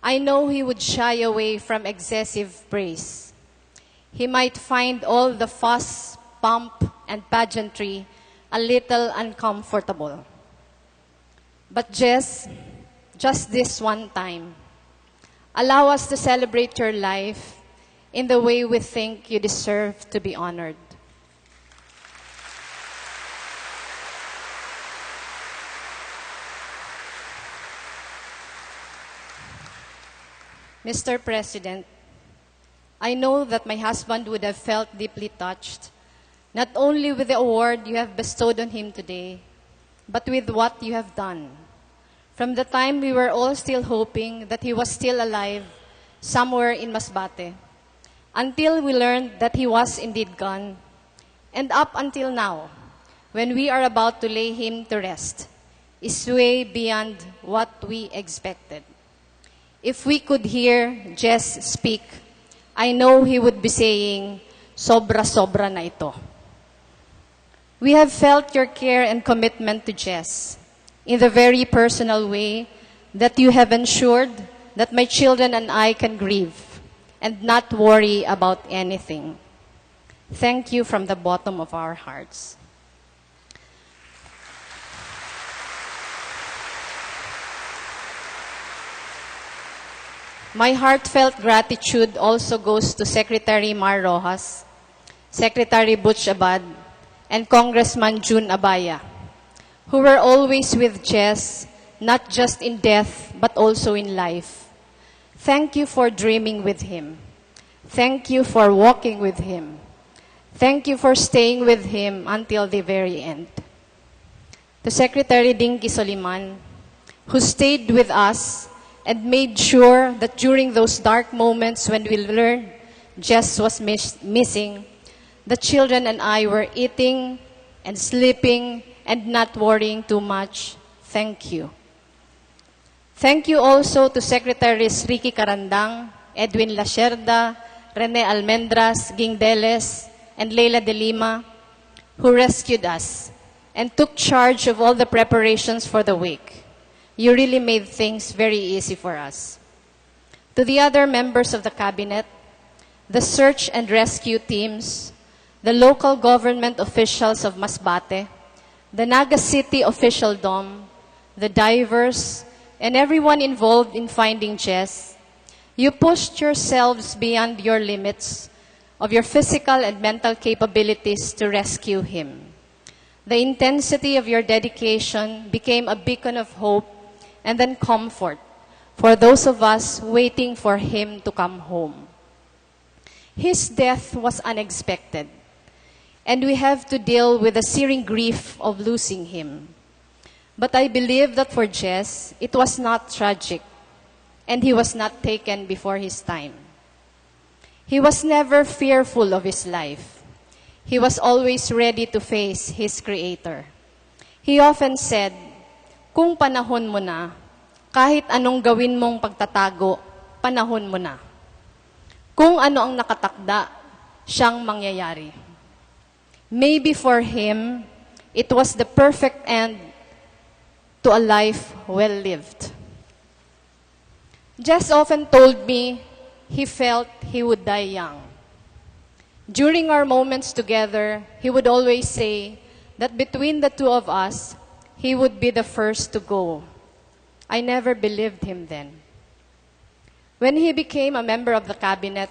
I know he would shy away from excessive praise. He might find all the fuss, pomp, and pageantry a little uncomfortable. But just this one time, allow us to celebrate your life in the way we think you deserve to be honored. Mr. President, I know that my husband would have felt deeply touched, not only with the award you have bestowed on him today, but with what you have done. From the time we were all still hoping that he was still alive somewhere in Masbate, until we learned that he was indeed gone, and up until now, when we are about to lay him to rest, is way beyond what we expected. If we could hear Jess speak, I know he would be saying, sobra-sobra na ito. We have felt your care and commitment to Jess in the very personal way that you have ensured that my children and I can grieve and not worry about anything. Thank you from the bottom of our hearts. My heartfelt gratitude also goes to Secretary Mar Rojas, Secretary Butch Abad, and Congressman June Abaya, who were always with Jess, not just in death, but also in life. Thank you for dreaming with him. Thank you for walking with him. Thank you for staying with him until the very end. To Secretary Dinky Soliman, who stayed with us and made sure that during those dark moments when we learned Jess was missing, the children and I were eating and sleeping and not worrying too much. Thank you. Thank you also to Secretaries Ricky Carandang, Edwin Lacerda, Rene Almendras, Gingdeles, and Leila de Lima, who rescued us and took charge of all the preparations for the wake. You really made things very easy for us. To the other members of the cabinet, the search and rescue teams, the local government officials of Masbate, the Naga City officialdom, the divers, and everyone involved in finding Jess, you pushed yourselves beyond your limits of your physical and mental capabilities to rescue him. The intensity of your dedication became a beacon of hope and then comfort for those of us waiting for him to come home. His death was unexpected, and we have to deal with the searing grief of losing him. But I believe that for Jess, it was not tragic, and he was not taken before his time. He was never fearful of his life. He was always ready to face his Creator. He often said, kung panahon mo na, kahit anong gawin mong pagtatago, panahon mo na. Kung ano ang nakatakda, siyang mangyayari. Maybe for him, it was the perfect end to a life well lived. Jess often told me he felt he would die young. During our moments together, he would always say that between the two of us, he would be the first to go. I never believed him then. When he became a member of the cabinet,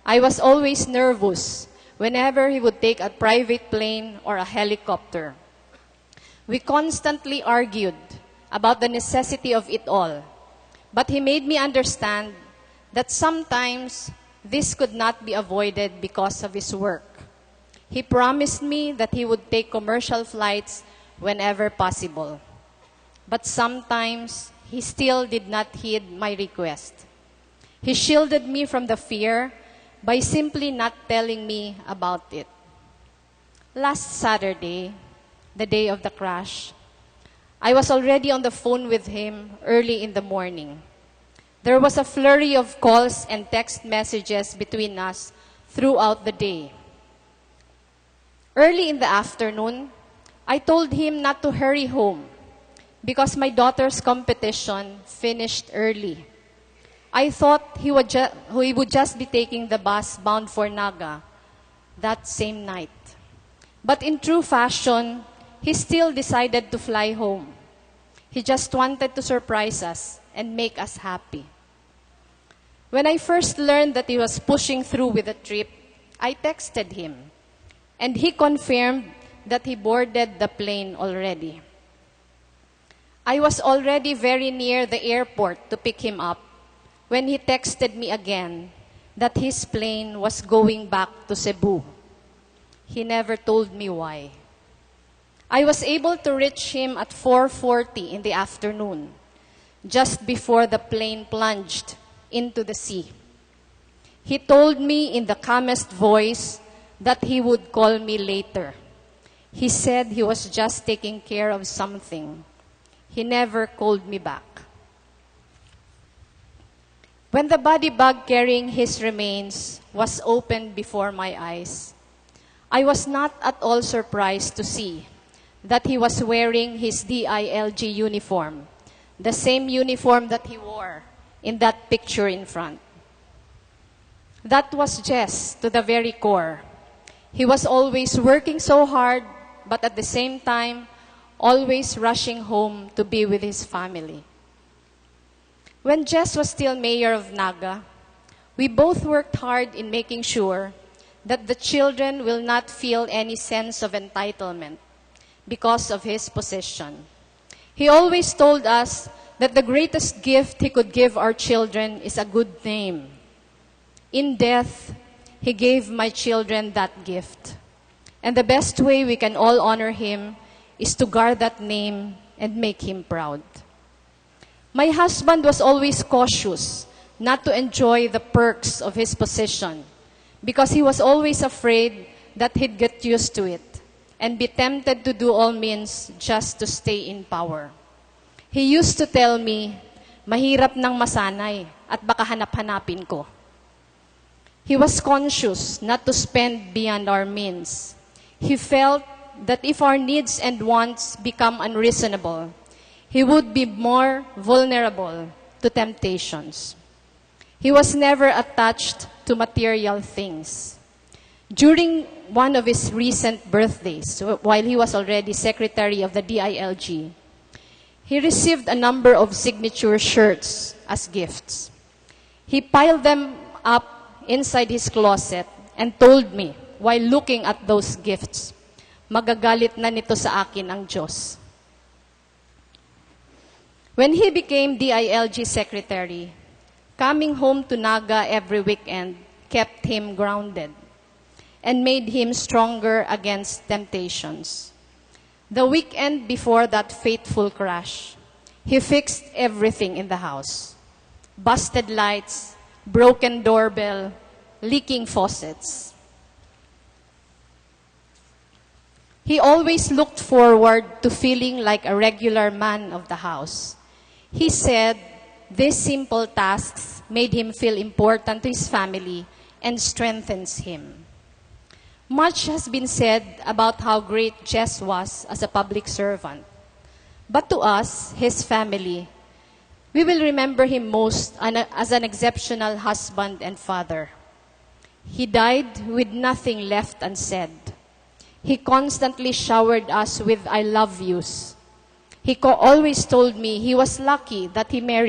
I was always nervous whenever he would take a private plane or a helicopter. We constantly argued about the necessity of it all, but he made me understand that sometimes this could not be avoided because of his work. He promised me that he would take commercial flights whenever possible. But sometimes, he still did not heed my request. He shielded me from the fear by simply not telling me about it. Last Saturday, the day of the crash, I was already on the phone with him early in the morning. There was a flurry of calls and text messages between us throughout the day. Early in the afternoon, I told him not to hurry home because my daughter's competition finished early. I thought he would just be taking the bus bound for Naga that same night. But in true fashion, he still decided to fly home. He just wanted to surprise us and make us happy. When I first learned that he was pushing through with the trip, I texted him, and he confirmed that he boarded the plane already. I was already very near the airport to pick him up when he texted me again that his plane was going back to Cebu. He never told me why. I was able to reach him at 4:40 in the afternoon, just before the plane plunged into the sea. He told me in the calmest voice that he would call me later. He said he was just taking care of something. He never called me back. When the body bag carrying his remains was opened before my eyes, I was not at all surprised to see that he was wearing his DILG uniform, the same uniform that he wore in that picture in front. That was Jess to the very core. He was always working so hard, but at the same time, always rushing home to be with his family. When Jess was still mayor of Naga, we both worked hard in making sure that the children will not feel any sense of entitlement because of his position. He always told us that the greatest gift he could give our children is a good name. In death, he gave my children that gift. And the best way we can all honor him is to guard that name and make him proud. My husband was always cautious not to enjoy the perks of his position because he was always afraid that he'd get used to it and be tempted to do all means just to stay in power. He used to tell me, mahirap nang masanay at baka hanap-hanapin ko. He was conscious not to spend beyond our means. He felt that if our needs and wants become unreasonable, he would be more vulnerable to temptations. He was never attached to material things. During one of his recent birthdays, while he was already secretary of the DILG, he received a number of signature shirts as gifts. He piled them up inside his closet and told me, while looking at those gifts, magagalit na nito sa akin ang Diyos. When he became DILG secretary, coming home to Naga every weekend kept him grounded and made him stronger against temptations. The weekend before that fateful crash, he fixed everything in the house. Busted lights, broken doorbell, leaking faucets. He always looked forward to feeling like a regular man of the house. He said these simple tasks made him feel important to his family and strengthens him. Much has been said about how great Jess was as a public servant. But to us, his family, we will remember him most as an exceptional husband and father. He died with nothing left unsaid. He constantly showered us with I love yous. He always told me he was lucky that he married